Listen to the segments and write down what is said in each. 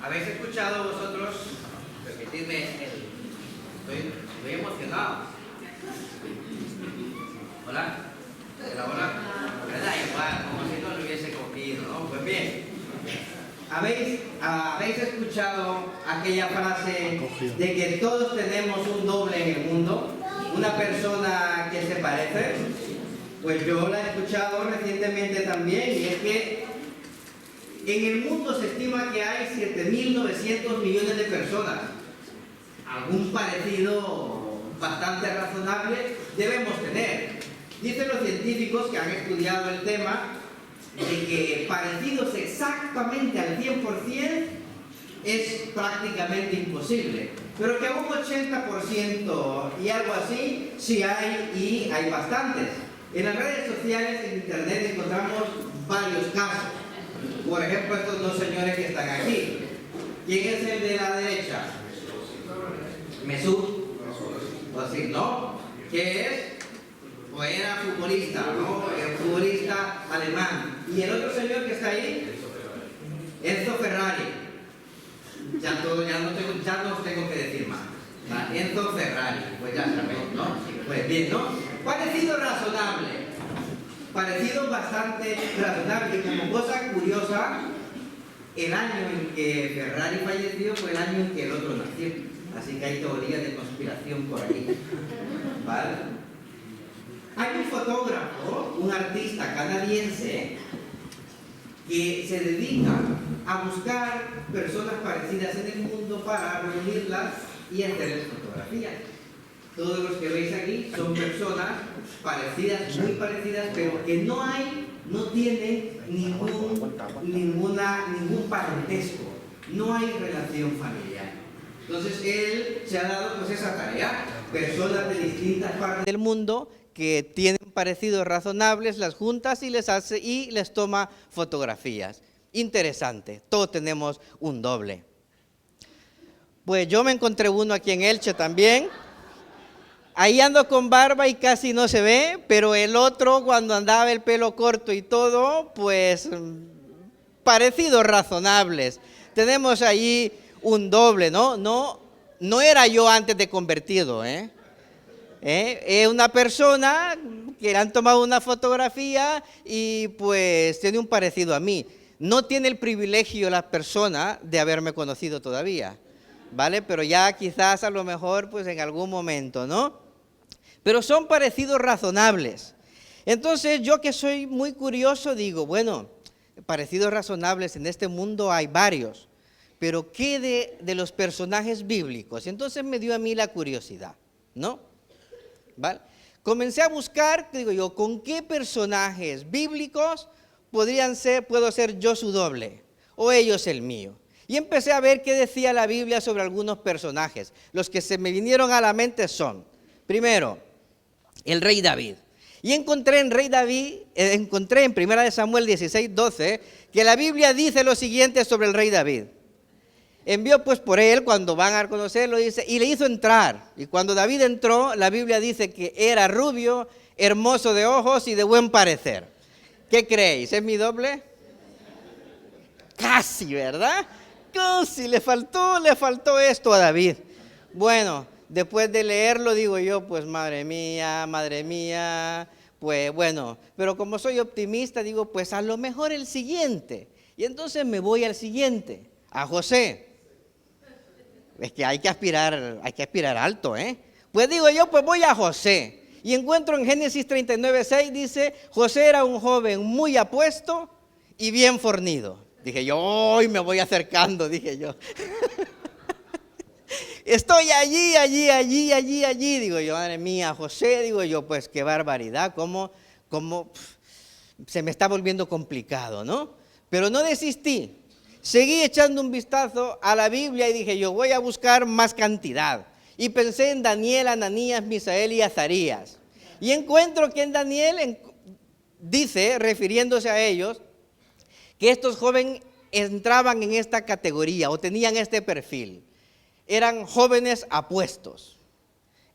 ¿Habéis escuchado vosotros? Permitidme, estoy emocionado. ¿Hola? ¿Hola? Me da igual, como si no lo hubiese cogido, ¿no? Pues bien, ¿habéis escuchado aquella frase de que todos tenemos un doble en el mundo? ¿Una persona que se parece? Pues yo la he escuchado recientemente también, y es que en el mundo se estima que hay 7.900 millones de personas. Algún parecido bastante razonable debemos tener. Dicen los científicos que han estudiado el tema de que parecidos exactamente al 100% es prácticamente imposible, pero que a un 80% y algo así sí hay, y hay bastantes. En las redes sociales, en internet, encontramos varios casos. Por ejemplo, estos dos señores que están aquí. ¿Quién es el de la derecha? Mesut. ¿O así, no? ¿Qué es? O era futbolista, ¿no? El futbolista alemán. ¿Y el otro señor que está ahí? Enzo Ferrari. Ya no os tengo que decir más. Enzo Ferrari, pues ya sabéis, ¿no? Pues bien, ¿no? Parecido razonable. Parecido bastante razonable. Y como cosa curiosa, el año en que Ferrari falleció fue el año en que el otro nació. Así que hay teorías de conspiración por ahí. ¿Vale? Hay un fotógrafo, un artista canadiense, que se dedica a buscar personas parecidas en el mundo para reunirlas y hacerles fotografías. Todos los que veis aquí son personas parecidas, muy parecidas, pero que no tienen ningún parentesco, no hay relación familiar. Entonces él se ha dado pues esa tarea, personas de distintas partes del mundo que tienen parecidos razonables, las juntas y les toma fotografías. Interesante, todos tenemos un doble. Pues yo me encontré uno aquí en Elche también. Ahí ando con barba y casi no se ve, pero el otro, cuando andaba el pelo corto y todo, pues parecidos razonables. Tenemos allí un doble, ¿no? No era yo antes de convertido, Es una persona que le han tomado una fotografía y pues tiene un parecido a mí. No tiene el privilegio la persona de haberme conocido todavía, ¿vale? Pero ya quizás a lo mejor pues en algún momento, ¿no? Pero son parecidos razonables. Entonces yo, que soy muy curioso, digo, bueno, parecidos razonables en este mundo hay varios, pero ¿qué de los personajes bíblicos? Y entonces me dio a mí la curiosidad, ¿no? ¿Vale? Comencé a buscar, digo yo, ¿con qué personajes bíblicos puedo ser yo su doble? O ellos el mío. Y empecé a ver qué decía la Biblia sobre algunos personajes. Los que se me vinieron a la mente son, primero, el rey David. Y encontré en 1 Samuel 16:12, que la Biblia dice lo siguiente sobre el rey David. Envió pues por él, cuando van a conocerlo, dice, y le hizo entrar. Y cuando David entró, la Biblia dice que era rubio, hermoso de ojos y de buen parecer. ¿Qué creéis? ¿Es mi doble? Casi, ¿verdad? Casi, le faltó esto a David. Bueno, después de leerlo digo yo, pues madre mía, pues bueno. Pero como soy optimista, digo, pues a lo mejor el siguiente. Y entonces me voy al siguiente, a José. Es que hay que aspirar alto, Pues digo yo, pues voy a José. Y encuentro en Génesis 39:6, dice, José era un joven muy apuesto y bien fornido. Dije yo, hoy me voy acercando, dije yo. Estoy allí, digo yo, madre mía, José, digo yo, pues qué barbaridad, cómo se me está volviendo complicado, ¿no? Pero no desistí. Seguí echando un vistazo a la Biblia y dije yo, voy a buscar más cantidad. Y pensé en Daniel, Ananías, Misael y Azarías. Y encuentro que en Daniel dice, refiriéndose a ellos, que estos jóvenes entraban en esta categoría o tenían este perfil. Eran jóvenes apuestos.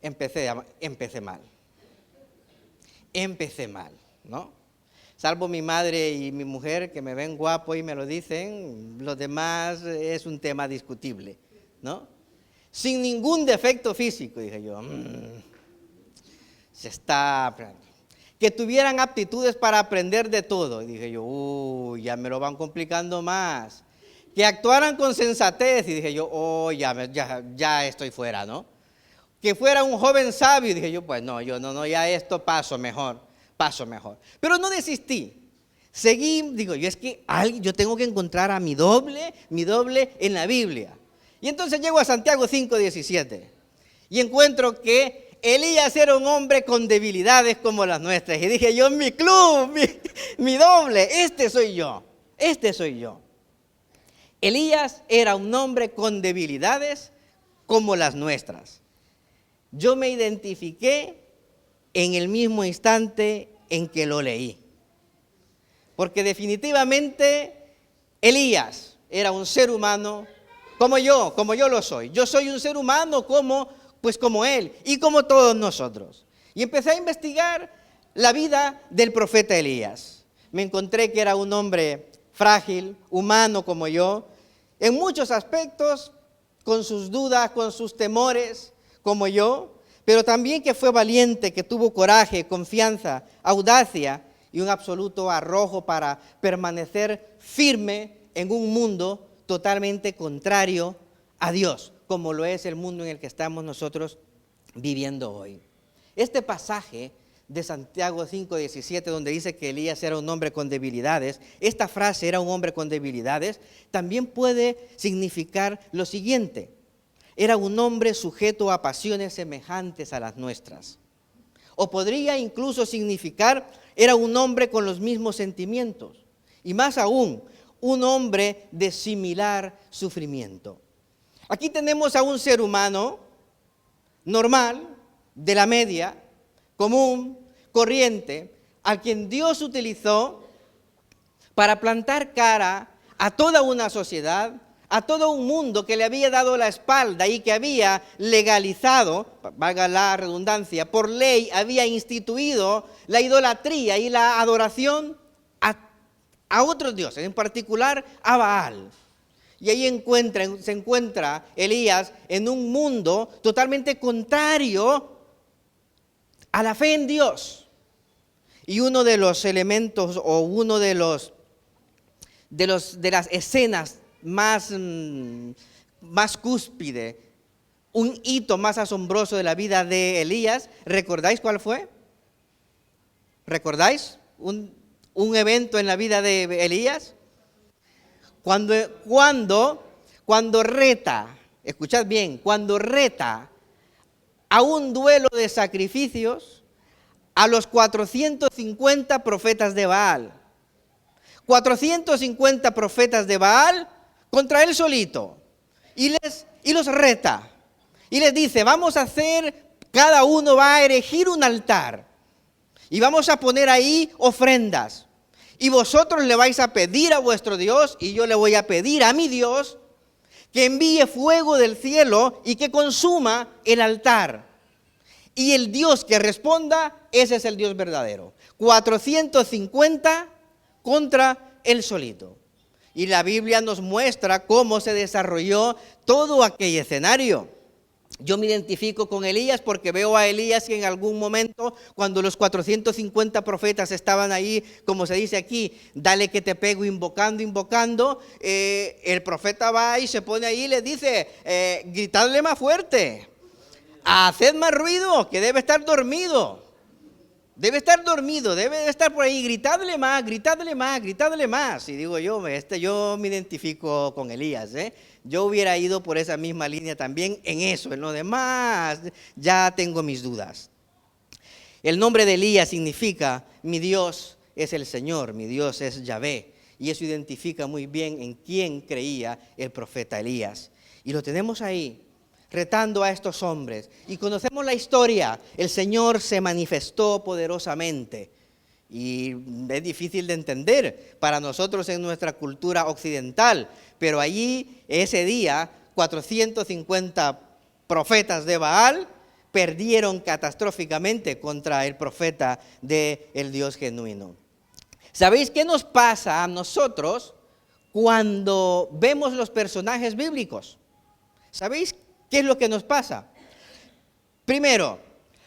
Empecé mal, ¿no? Salvo mi madre y mi mujer, que me ven guapo y me lo dicen, los demás es un tema discutible, ¿no? Sin ningún defecto físico, dije yo. Se está... Que tuvieran aptitudes para aprender de todo. Y dije yo, ya me lo van complicando más. Que actuaran con sensatez. Y dije yo, ya estoy fuera, ¿no? Que fuera un joven sabio. Y dije yo, pues no, ya esto paso mejor. Pero no desistí. Seguí, digo yo, es que yo tengo que encontrar a mi doble en la Biblia. Y entonces llego a Santiago 5:17 y encuentro que Elías era un hombre con debilidades como las nuestras. Y dije yo, mi club, mi doble, este soy yo. Elías era un hombre con debilidades como las nuestras. Yo me identifiqué en el mismo instante en que lo leí. Porque definitivamente Elías era un ser humano como yo lo soy. Yo soy un ser humano como él y como todos nosotros. Y empecé a investigar la vida del profeta Elías. Me encontré que era un hombre frágil, humano como yo, en muchos aspectos, con sus dudas, con sus temores, como yo, pero también que fue valiente, que tuvo coraje, confianza, audacia y un absoluto arrojo para permanecer firme en un mundo totalmente contrario a Dios, como lo es el mundo en el que estamos nosotros viviendo hoy. Este pasaje de Santiago 5:17, donde dice que Elías era un hombre con debilidades, esta frase, era un hombre con debilidades, también puede significar lo siguiente: era un hombre sujeto a pasiones semejantes a las nuestras. O podría incluso significar, era un hombre con los mismos sentimientos. Y más aún, un hombre de similar sufrimiento. Aquí tenemos a un ser humano normal, de la media, común, corriente, a quien Dios utilizó para plantar cara a toda una sociedad, a todo un mundo que le había dado la espalda y que había legalizado, valga la redundancia, por ley había instituido la idolatría y la adoración a otros dioses, en particular a Baal. Y ahí se encuentra Elías en un mundo totalmente contrario a la fe en Dios. Y uno de los elementos o uno de las escenas más cúspide, un hito más asombroso de la vida de Elías, ¿recordáis cuál fue? ¿Recordáis un evento en la vida de Elías? Cuando reta, escuchad bien, cuando reta a un duelo de sacrificios a los 450 profetas de Baal. 450 profetas de Baal contra él solito. Y los reta. Y les dice, cada uno va a erigir un altar. Y vamos a poner ahí ofrendas. Y vosotros le vais a pedir a vuestro Dios, y yo le voy a pedir a mi Dios, que envíe fuego del cielo y que consuma el altar. Y el Dios que responda, ese es el Dios verdadero. 450 contra él solito. Y la Biblia nos muestra cómo se desarrolló todo aquel escenario. Yo me identifico con Elías porque veo a Elías que en algún momento, cuando los 450 profetas estaban ahí, como se dice aquí, dale que te pego, invocando, el profeta va y se pone ahí y le dice, gritadle más fuerte, haced más ruido, que debe estar dormido. Debe estar por ahí, gritadle más. Y digo yo me identifico con Elías, Yo hubiera ido por esa misma línea también en eso, en lo demás ya tengo mis dudas. El nombre de Elías significa, mi Dios es el Señor, mi Dios es Yahvé. Y eso identifica muy bien en quién creía el profeta Elías. Y lo tenemos ahí, retando a estos hombres. Y conocemos la historia. El Señor se manifestó poderosamente. Y es difícil de entender para nosotros en nuestra cultura occidental. Pero allí, ese día, 450 profetas de Baal perdieron catastróficamente contra el profeta del Dios genuino. ¿Sabéis qué nos pasa a nosotros cuando vemos los personajes bíblicos? ¿Sabéis qué es lo que nos pasa? Primero,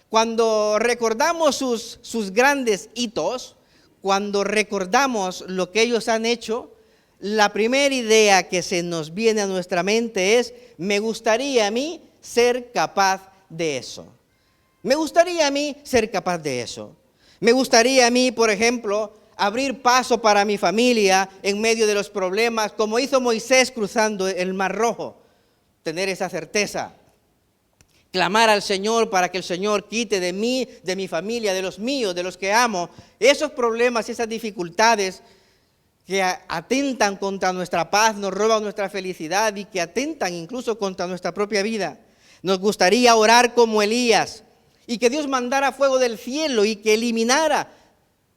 cuando recordamos sus grandes hitos, cuando recordamos lo que ellos han hecho, la primera idea que se nos viene a nuestra mente es: me gustaría a mí ser capaz de eso. Me gustaría a mí ser capaz de eso. Me gustaría a mí, por ejemplo, abrir paso para mi familia en medio de los problemas, como hizo Moisés cruzando el Mar Rojo. Tener esa certeza. Clamar al Señor para que el Señor quite de mí, de mi familia, de los míos, de los que amo, esos problemas y esas dificultades que atentan contra nuestra paz, nos roban nuestra felicidad y que atentan incluso contra nuestra propia vida. Nos gustaría orar como Elías y que Dios mandara fuego del cielo y que eliminara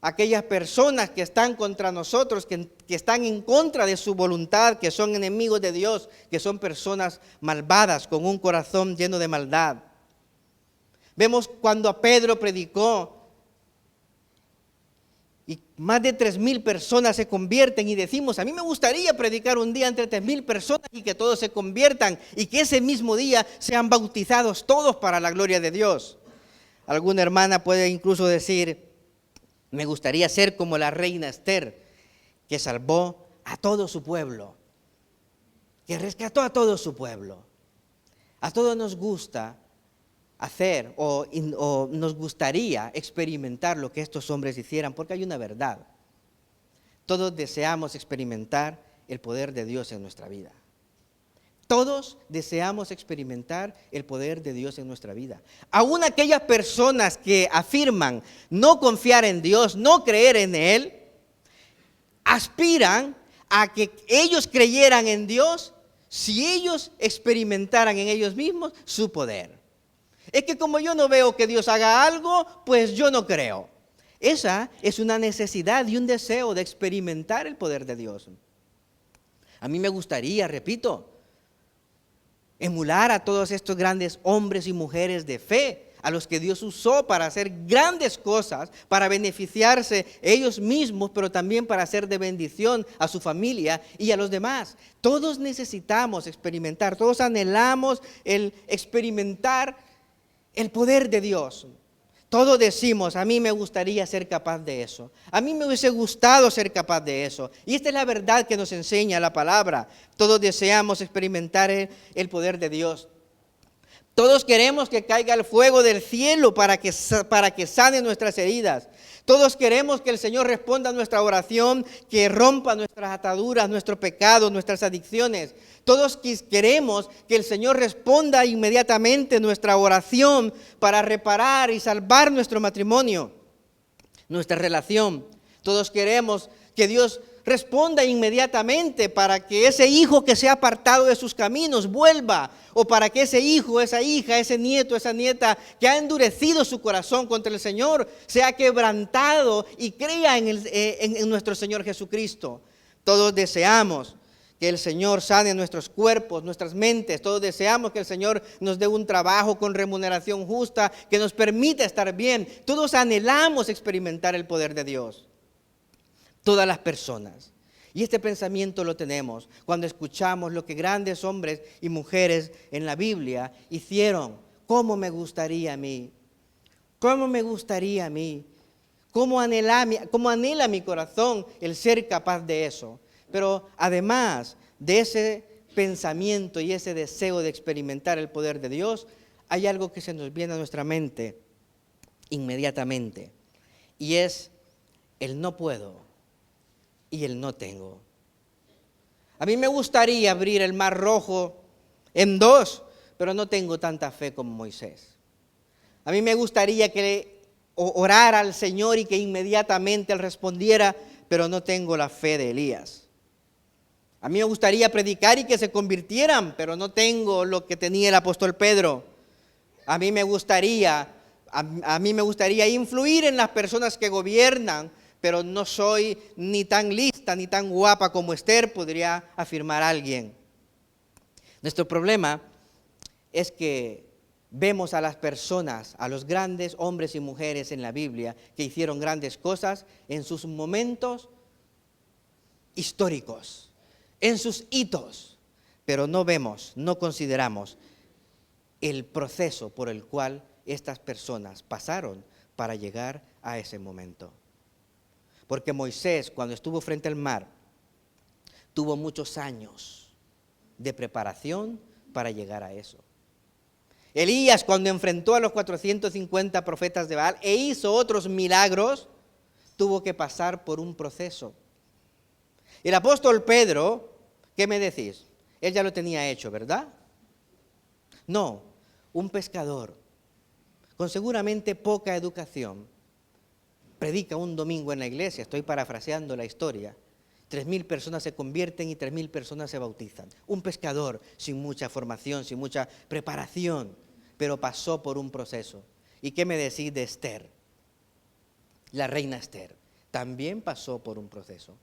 aquellas personas que están contra nosotros, que están en contra de su voluntad, que son enemigos de Dios, que son personas malvadas con un corazón lleno de maldad. Vemos cuando a Pedro predicó y más de 3,000 personas se convierten y decimos: a mí me gustaría predicar un día entre 3,000 personas y que todos se conviertan y que ese mismo día sean bautizados todos para la gloria de Dios. Alguna hermana puede incluso decir: me gustaría ser como la reina Esther, que salvó a todo su pueblo, que rescató a todo su pueblo. A todos nos gusta hacer o nos gustaría experimentar lo que estos hombres hicieran, porque hay una verdad. Todos deseamos experimentar el poder de Dios en nuestra vida. Todos deseamos experimentar el poder de Dios en nuestra vida. Aún aquellas personas que afirman no confiar en Dios, no creer en Él, aspiran a que ellos creyeran en Dios si ellos experimentaran en ellos mismos su poder. Es que como yo no veo que Dios haga algo, pues yo no creo. Esa es una necesidad y un deseo de experimentar el poder de Dios. A mí me gustaría, repito, emular a todos estos grandes hombres y mujeres de fe, a los que Dios usó para hacer grandes cosas, para beneficiarse ellos mismos, pero también para hacer de bendición a su familia y a los demás. Todos necesitamos experimentar, todos anhelamos el experimentar el poder de Dios. Todos decimos: a mí me gustaría ser capaz de eso. A mí me hubiese gustado ser capaz de eso. Y esta es la verdad que nos enseña la palabra. Todos deseamos experimentar el poder de Dios. Todos queremos que caiga el fuego del cielo para que sane nuestras heridas. Todos queremos que el Señor responda a nuestra oración, que rompa nuestras ataduras, nuestros pecados, nuestras adicciones. Todos queremos que el Señor responda inmediatamente nuestra oración para reparar y salvar nuestro matrimonio, nuestra relación. Todos queremos que Dios responda inmediatamente para que ese hijo que se ha apartado de sus caminos vuelva, o para que ese hijo, esa hija, ese nieto, esa nieta que ha endurecido su corazón contra el Señor sea quebrantado y crea en nuestro Señor Jesucristo. Todos deseamos que el Señor sane nuestros cuerpos, nuestras mentes. Todos deseamos que el Señor nos dé un trabajo con remuneración justa, que nos permita estar bien. Todos anhelamos experimentar el poder de Dios. Todas las personas. Y este pensamiento lo tenemos cuando escuchamos lo que grandes hombres y mujeres en la Biblia hicieron. ¿Cómo me gustaría a mí? ¿Cómo me gustaría a mí? ¿Cómo anhela mi corazón el ser capaz de eso? Pero además de ese pensamiento y ese deseo de experimentar el poder de Dios, hay algo que se nos viene a nuestra mente inmediatamente. Y es el no puedo y el no tengo. A mí me gustaría abrir el Mar Rojo en dos, pero no tengo tanta fe como Moisés. A mí me gustaría que orara al Señor y que inmediatamente Él respondiera, pero no tengo la fe de Elías. A mí me gustaría predicar y que se convirtieran, pero no tengo lo que tenía el apóstol Pedro. A mí me gustaría influir en las personas que gobiernan, pero no soy ni tan lista ni tan guapa como Esther, podría afirmar alguien. Nuestro problema es que vemos a las personas, a los grandes hombres y mujeres en la Biblia que hicieron grandes cosas en sus momentos históricos, en sus hitos, pero no vemos, no consideramos el proceso por el cual estas personas pasaron para llegar a ese momento. Porque Moisés, cuando estuvo frente al mar, tuvo muchos años de preparación para llegar a eso. Elías, cuando enfrentó a los 450 profetas de Baal e hizo otros milagros, tuvo que pasar por un proceso. El apóstol Pedro, ¿qué me decís? Él ya lo tenía hecho, ¿verdad? No, un pescador con seguramente poca educación predica un domingo en la iglesia, estoy parafraseando la historia, 3.000 personas se convierten y 3.000 personas se bautizan. Un pescador sin mucha formación, sin mucha preparación, pero pasó por un proceso. ¿Y qué me decís de Esther? La reina Esther también pasó por un proceso.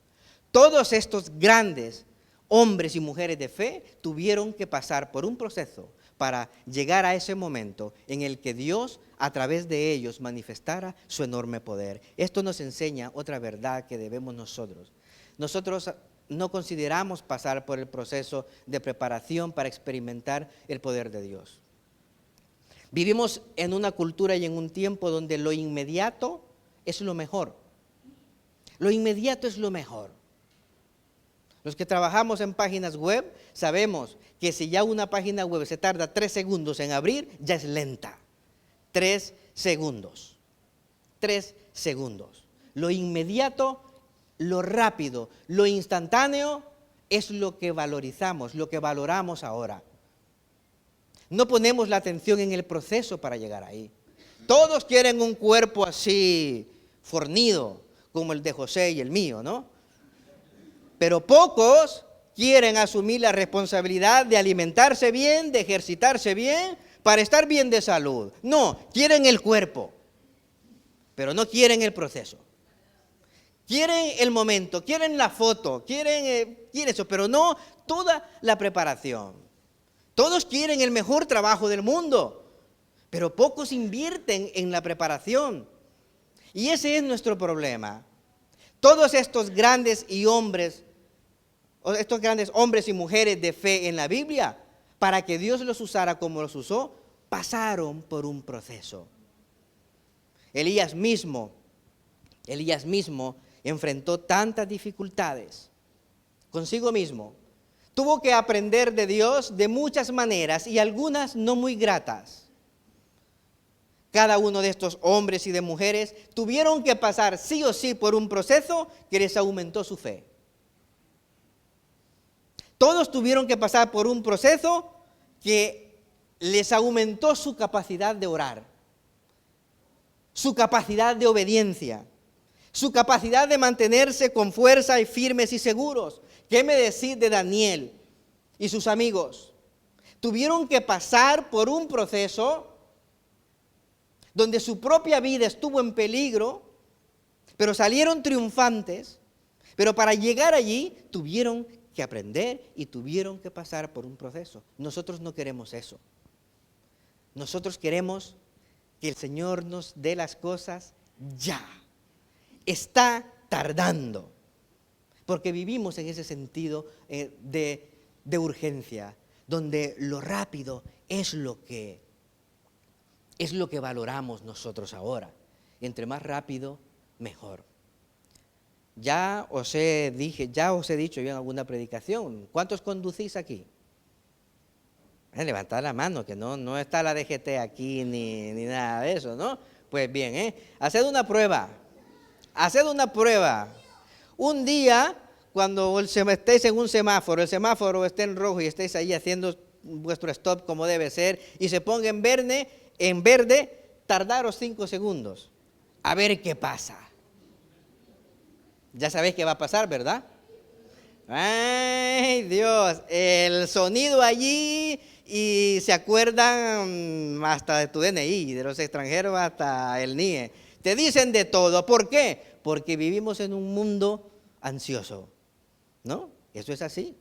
Todos estos grandes hombres y mujeres de fe tuvieron que pasar por un proceso para llegar a ese momento en el que Dios a través de ellos manifestara su enorme poder. Esto nos enseña otra verdad que debemos nosotros. Nosotros no consideramos pasar por el proceso de preparación para experimentar el poder de Dios. Vivimos en una cultura y en un tiempo donde lo inmediato es lo mejor. Lo inmediato es lo mejor. Los que trabajamos en páginas web sabemos que si ya una página web se tarda 3 segundos en abrir, ya es lenta. 3 segundos. 3 segundos. Lo inmediato, lo rápido, lo instantáneo es lo que valorizamos, lo que valoramos ahora. No ponemos la atención en el proceso para llegar ahí. Todos quieren un cuerpo así fornido, como el de José y el mío, ¿no? Pero pocos quieren asumir la responsabilidad de alimentarse bien, de ejercitarse bien, para estar bien de salud. No, quieren el cuerpo, pero no quieren el proceso. Quieren el momento, quieren la foto, quieren eso, pero no toda la preparación. Todos quieren el mejor trabajo del mundo, pero pocos invierten en la preparación. Y ese es nuestro problema. Todos estos grandes hombres y mujeres de fe en la Biblia, para que Dios los usara como los usó, pasaron por un proceso. Elías mismo enfrentó tantas dificultades consigo mismo. Tuvo que aprender de Dios de muchas maneras y algunas no muy gratas. Cada uno de estos hombres y de mujeres tuvieron que pasar sí o sí por un proceso que les aumentó su fe. Todos tuvieron que pasar por un proceso que les aumentó su capacidad de orar, su capacidad de obediencia, su capacidad de mantenerse con fuerza y firmes y seguros. ¿Qué me decís de Daniel y sus amigos? Tuvieron que pasar por un proceso donde su propia vida estuvo en peligro, pero salieron triunfantes, pero para llegar allí tuvieron que aprender y tuvieron que pasar por un proceso. Nosotros no queremos eso. Nosotros queremos que el Señor nos dé las cosas ya. Está tardando, porque vivimos en ese sentido de urgencia, donde lo rápido es lo que valoramos nosotros ahora. Entre más rápido, mejor. Ya os he dicho yo en alguna predicación, ¿cuántos conducís aquí? Levantad la mano, que no está la DGT aquí ni nada de eso, ¿no? Pues bien, haced una prueba. Un día, cuando estéis en un semáforo, el semáforo esté en rojo y estéis ahí haciendo vuestro stop como debe ser, y se ponga en verde, tardaros 5 segundos, a ver qué pasa. Ya sabéis qué va a pasar, ¿verdad? ¡Ay, Dios! El sonido allí, y se acuerdan hasta de tu DNI, de los extranjeros hasta el NIE. Te dicen de todo. ¿Por qué? Porque vivimos en un mundo ansioso, ¿no? Esto es así.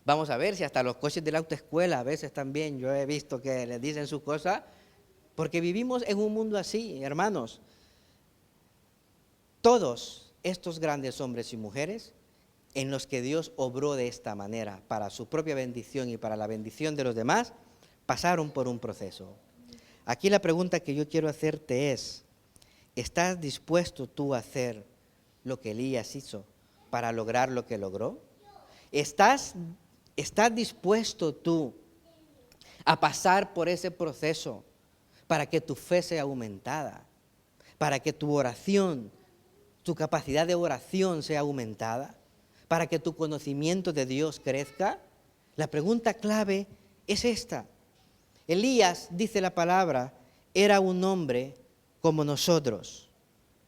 Vamos a ver si hasta los coches de la autoescuela a veces también yo he visto que les dicen sus cosas, porque vivimos en un mundo así, hermanos. Todos estos grandes hombres y mujeres en los que Dios obró de esta manera para su propia bendición y para la bendición de los demás, pasaron por un proceso. Aquí la pregunta que yo quiero hacerte es, ¿estás dispuesto tú a hacer lo que Elías hizo para lograr lo que logró? ¿Estás dispuesto tú a pasar por ese proceso para que tu fe sea aumentada, para que tu oración, tu capacidad de oración sea aumentada, para que tu conocimiento de Dios crezca? La pregunta clave es esta. Elías, dice la palabra, era un hombre como nosotros.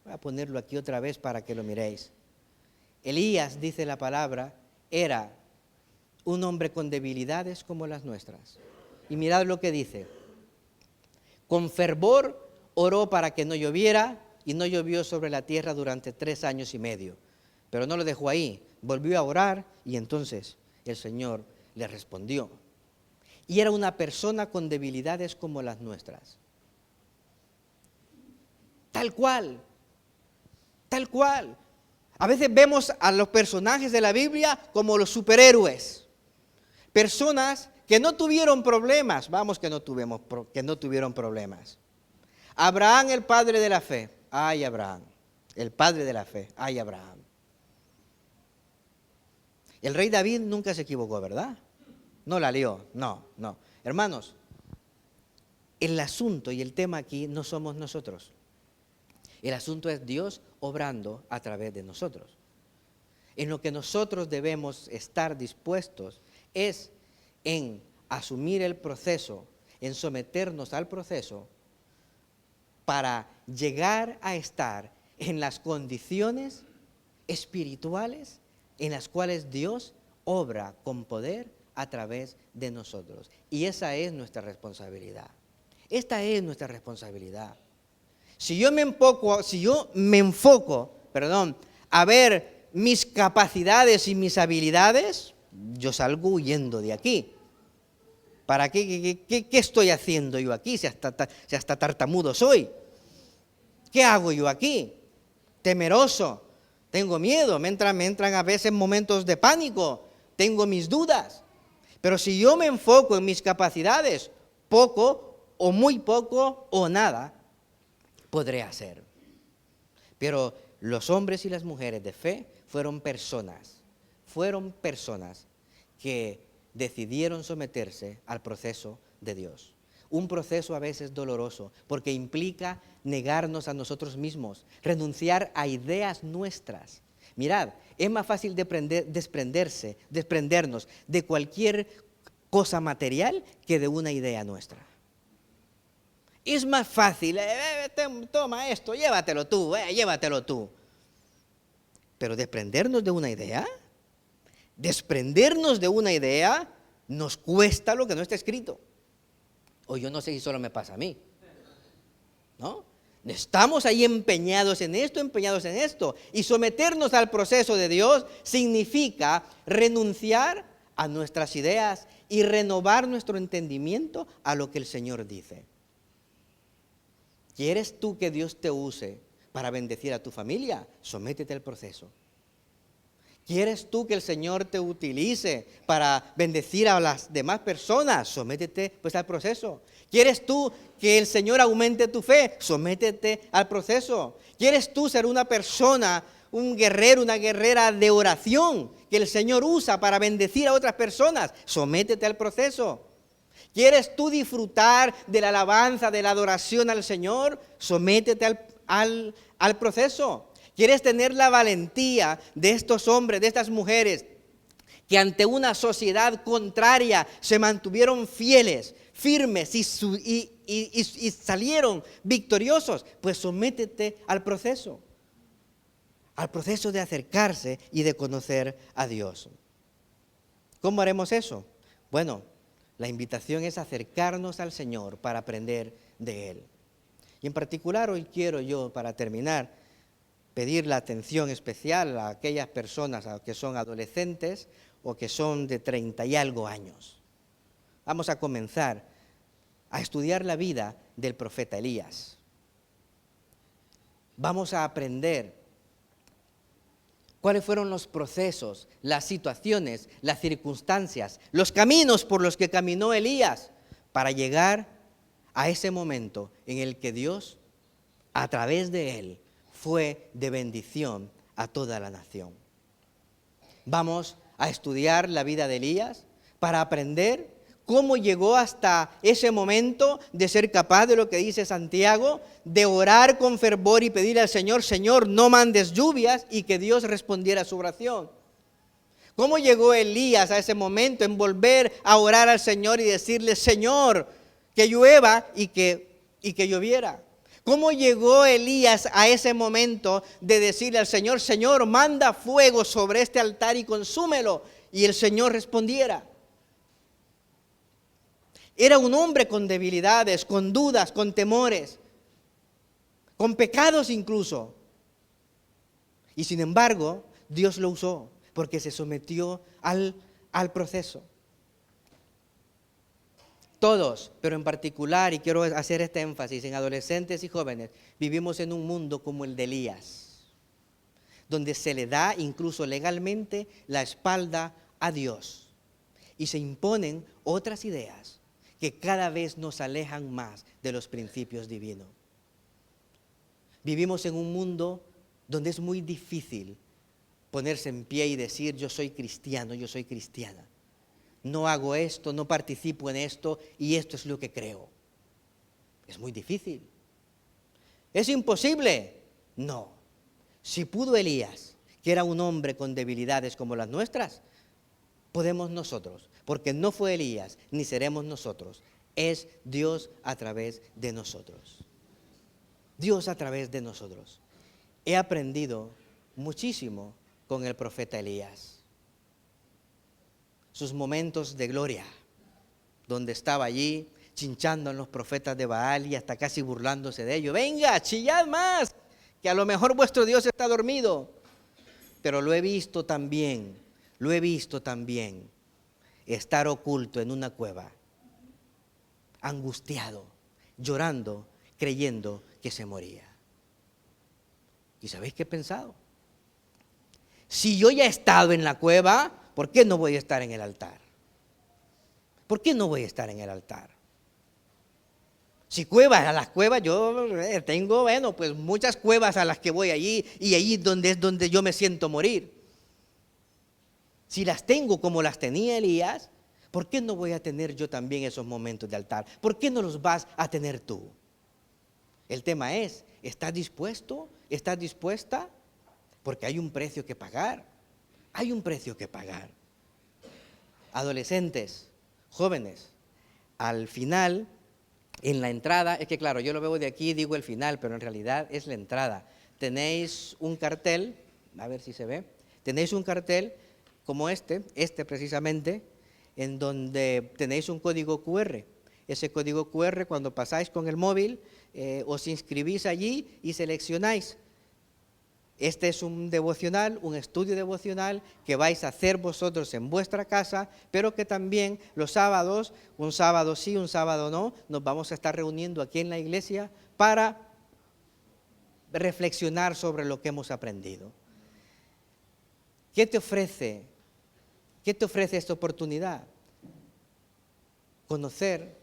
Voy a ponerlo aquí otra vez para que lo miréis. Elías, dice la palabra, era un hombre con debilidades como las nuestras. Y mirad lo que dice. Con fervor oró para que no lloviera, y no llovió sobre la tierra durante 3 años y medio. Pero no lo dejó ahí, volvió a orar y entonces el Señor le respondió. Y era una persona con debilidades como las nuestras. Tal cual, tal cual. A veces vemos a los personajes de la Biblia como los superhéroes. Personas que no tuvieron problemas, que no tuvieron problemas. Abraham, el padre de la fe. Ay, Abraham, el padre de la fe. Ay, Abraham. El rey David nunca se equivocó, ¿verdad? No la lió, no. Hermanos, el asunto y el tema aquí no somos nosotros. El asunto es Dios obrando a través de nosotros. En lo que nosotros debemos estar dispuestos es en asumir el proceso, en someternos al proceso para llegar a estar en las condiciones espirituales en las cuales Dios obra con poder a través de nosotros. Y esa es nuestra responsabilidad. Esta es nuestra responsabilidad. Si yo me enfoco, a ver mis capacidades y mis habilidades, yo salgo huyendo de aquí. ¿Para qué estoy haciendo yo aquí si hasta tartamudo soy? ¿Qué hago yo aquí? Temeroso, tengo miedo, me entran a veces momentos de pánico, tengo mis dudas. Pero si yo me enfoco en mis capacidades, poco o muy poco o nada podré hacer. Pero los hombres y las mujeres de fe fueron personas que decidieron someterse al proceso de Dios. Un proceso a veces doloroso, porque implica negarnos a nosotros mismos, renunciar a ideas nuestras. Mirad, es más fácil desprendernos de cualquier cosa material que de una idea nuestra. Es más fácil, toma esto, llévatelo tú. Pero desprendernos de una idea, nos cuesta lo que no está escrito. O yo no sé si solo me pasa a mí, ¿no? Estamos ahí empeñados en esto. Y someternos al proceso de Dios significa renunciar a nuestras ideas y renovar nuestro entendimiento a lo que el Señor dice. ¿Quieres tú que Dios te use para bendecir a tu familia? Sométete al proceso. ¿Quieres tú que el Señor te utilice para bendecir a las demás personas? Sométete pues al proceso. ¿Quieres tú que el Señor aumente tu fe? Sométete al proceso. ¿Quieres tú ser una persona, un guerrero, una guerrera de oración que el Señor usa para bendecir a otras personas? Sométete al proceso. ¿Quieres tú disfrutar de la alabanza, de la adoración al Señor? Sométete al proceso. ¿Quieres tener la valentía de estos hombres, de estas mujeres, que ante una sociedad contraria se mantuvieron fieles, firmes y salieron victoriosos? Pues sométete al proceso de acercarse y de conocer a Dios. ¿Cómo haremos eso? Bueno, la invitación es acercarnos al Señor para aprender de Él. Y en particular hoy quiero yo, para terminar, pedir la atención especial a aquellas personas que son adolescentes o que son de 30 y algo años. Vamos a comenzar a estudiar la vida del profeta Elías. Vamos a aprender cuáles fueron los procesos, las situaciones, las circunstancias, los caminos por los que caminó Elías para llegar a ese momento en el que Dios, a través de él, fue de bendición a toda la nación. Vamos a estudiar la vida de Elías para aprender cómo llegó hasta ese momento de ser capaz de lo que dice Santiago, de orar con fervor y pedir al Señor, Señor, no mandes lluvias, y que Dios respondiera a su oración. ¿Cómo llegó Elías a ese momento en volver a orar al Señor y decirle, Señor, que llueva y que lloviera? ¿Cómo llegó Elías a ese momento de decirle al Señor, Señor, manda fuego sobre este altar y consúmelo? Y el Señor respondiera. Era un hombre con debilidades, con dudas, con temores, con pecados incluso. Y sin embargo, Dios lo usó porque se sometió al proceso. Todos, pero en particular, y quiero hacer este énfasis, en adolescentes y jóvenes, vivimos en un mundo como el de Elías, donde se le da incluso legalmente la espalda a Dios y se imponen otras ideas que cada vez nos alejan más de los principios divinos. Vivimos en un mundo donde es muy difícil ponerse en pie y decir yo soy cristiano, yo soy cristiana. No hago esto, no participo en esto y esto es lo que creo. Es muy difícil. ¿Es imposible? No. Si pudo Elías, que era un hombre con debilidades como las nuestras, podemos nosotros, porque no fue Elías, ni seremos nosotros. Es Dios a través de nosotros. Dios a través de nosotros. He aprendido muchísimo con el profeta Elías. Sus momentos de gloria, donde estaba allí chinchando en los profetas de Baal y hasta casi burlándose de ellos. Venga, chillad más, que a lo mejor vuestro Dios está dormido. Pero lo he visto también estar oculto en una cueva, angustiado, llorando, creyendo que se moría. ¿Y sabéis qué he pensado? Si yo ya he estado en la cueva, ¿por qué no voy a estar en el altar? ¿Por qué no voy a estar en el altar? Si cuevas, a las cuevas yo tengo, pues muchas cuevas a las que voy allí y allí es donde yo me siento morir. Si las tengo como las tenía Elías, ¿por qué no voy a tener yo también esos momentos de altar? ¿Por qué no los vas a tener tú? El tema es, ¿estás dispuesto? ¿Estás dispuesta? Porque hay un precio que pagar. Hay un precio que pagar. Adolescentes, jóvenes, al final, en la entrada, es que claro, yo lo veo de aquí, digo el final, pero en realidad es la entrada. Tenéis un cartel, a ver si se ve, tenéis un cartel como este precisamente, en donde tenéis un código QR. Ese código QR, cuando pasáis con el móvil, os inscribís allí y seleccionáis. Este es un devocional, un estudio devocional que vais a hacer vosotros en vuestra casa, pero que también los sábados, un sábado sí, un sábado no, nos vamos a estar reuniendo aquí en la iglesia para reflexionar sobre lo que hemos aprendido. ¿Qué te ofrece esta oportunidad? Conocer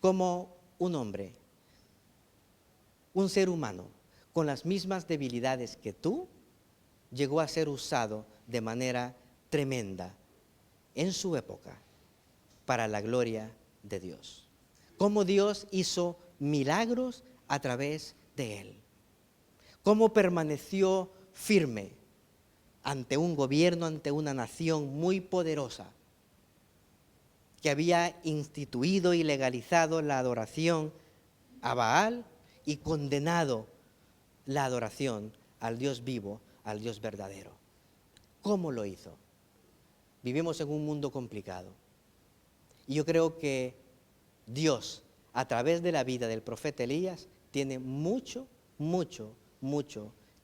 cómo un hombre, un ser humano, con las mismas debilidades que tú, llegó a ser usado de manera tremenda en su época para la gloria de Dios. Cómo Dios hizo milagros a través de él. Cómo permaneció firme ante un gobierno, ante una nación muy poderosa que había instituido y legalizado la adoración a Baal y condenado la adoración al Dios vivo, al Dios verdadero. ¿Cómo lo hizo? Vivimos en un mundo complicado. Y yo creo que Dios, a través de la vida del profeta Elías, tiene mucho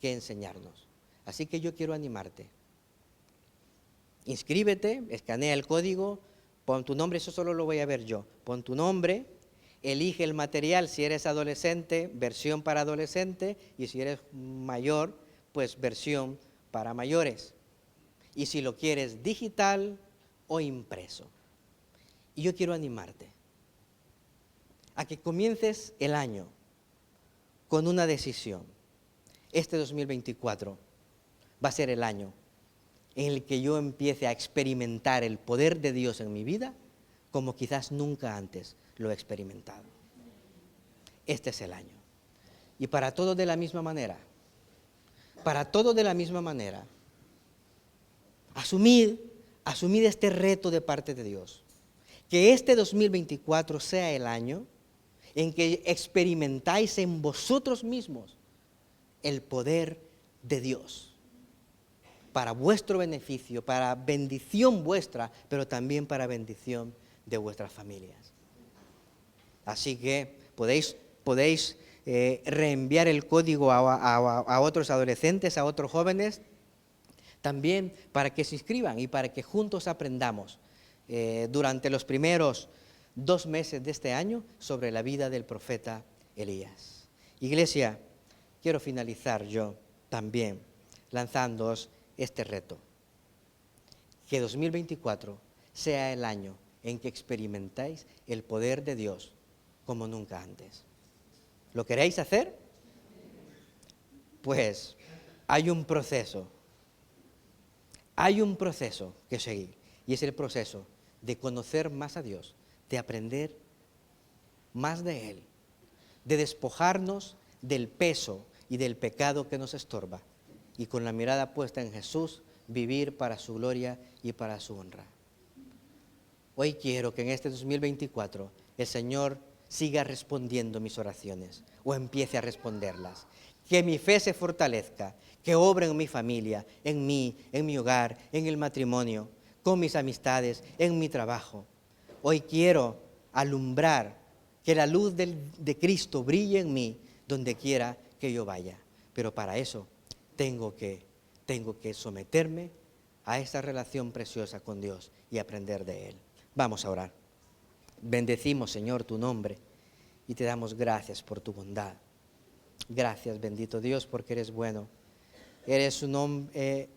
que enseñarnos. Así que yo quiero animarte inscríbete, escanea el código, pon tu nombre, eso solo lo voy a ver yo, pon tu nombre, elige el material, si eres adolescente, versión para adolescente, y si eres mayor, pues versión para mayores. Y si lo quieres digital o impreso. Y yo quiero animarte a que comiences el año con una decisión. Este 2024 va a ser el año en el que yo empiece a experimentar el poder de Dios en mi vida como quizás nunca antes lo he experimentado. Este es el año. Y para todos de la misma manera, asumid este reto de parte de Dios. Que este 2024 sea el año en que experimentáis en vosotros mismos el poder de Dios. Para vuestro beneficio, para bendición vuestra, pero también para bendición de vuestras familias. Así que podéis reenviar el código a otros adolescentes, a otros jóvenes, también para que se inscriban y para que juntos aprendamos durante los primeros 2 meses de este año sobre la vida del profeta Elías. Iglesia, quiero finalizar yo también lanzándoos este reto. Que 2024 sea el año en que experimentáis el poder de Dios como nunca antes. ¿Lo queréis hacer? Pues hay un proceso que seguir, y es el proceso de conocer más a Dios, de aprender más de Él, de despojarnos del peso y del pecado que nos estorba, y con la mirada puesta en Jesús, vivir para su gloria y para su honra. Hoy quiero que en este 2024 el Señor siga respondiendo mis oraciones o empiece a responderlas. Que mi fe se fortalezca, que obre en mi familia, en mí, en mi hogar, en el matrimonio, con mis amistades, en mi trabajo. Hoy quiero alumbrar, que la luz de Cristo brille en mí donde quiera que yo vaya. Pero para eso tengo que someterme a esa relación preciosa con Dios y aprender de Él. Vamos a orar. Bendecimos, Señor, tu nombre y te damos gracias por tu bondad. Gracias, bendito Dios, porque eres bueno.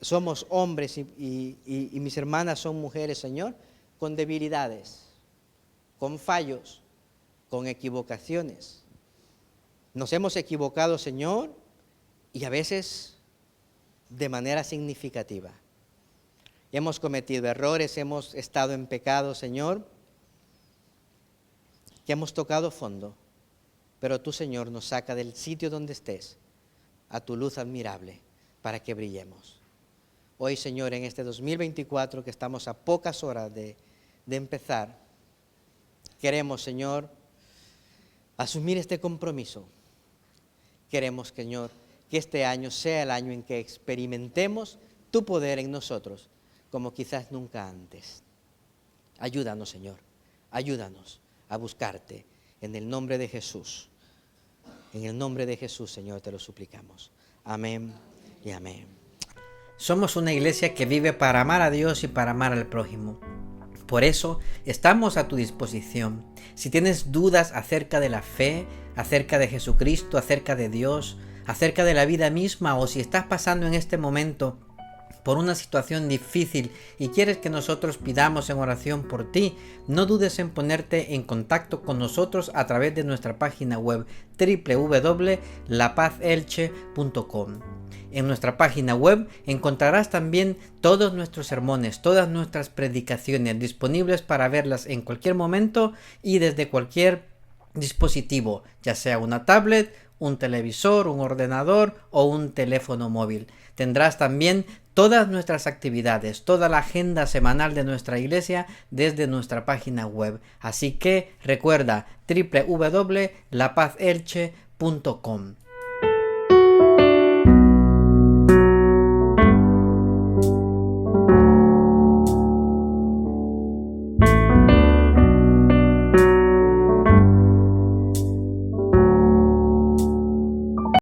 Somos hombres y mis hermanas son mujeres, Señor, con debilidades, con fallos, con equivocaciones. Nos hemos equivocado, Señor, y a veces de manera significativa. Hemos cometido errores, hemos estado en pecado, Señor, que hemos tocado fondo, pero tú, Señor, nos saca del sitio donde estés a tu luz admirable para que brillemos. Hoy, Señor, en este 2024, que estamos a pocas horas de empezar, queremos, Señor, asumir este compromiso. Queremos, Señor, que este año sea el año en que experimentemos tu poder en nosotros, como quizás nunca antes. Ayúdanos, Señor, ayúdanos a buscarte en el nombre de Jesús. En el nombre de Jesús, Señor, te lo suplicamos. Amén y amén. Somos una iglesia que vive para amar a Dios y para amar al prójimo. Por eso estamos a tu disposición. Si tienes dudas acerca de la fe, acerca de Jesucristo, acerca de Dios, acerca de la vida misma, o si estás pasando en este momento por una situación difícil y quieres que nosotros pidamos en oración por ti, no dudes en ponerte en contacto con nosotros a través de nuestra página web www.lapazelche.com. En nuestra página web encontrarás también todos nuestros sermones, todas nuestras predicaciones disponibles para verlas en cualquier momento y desde cualquier dispositivo, ya sea una tablet, un televisor, un ordenador o un teléfono móvil. Tendrás también todas nuestras actividades, toda la agenda semanal de nuestra iglesia desde nuestra página web. Así que recuerda www.lapazelche.com.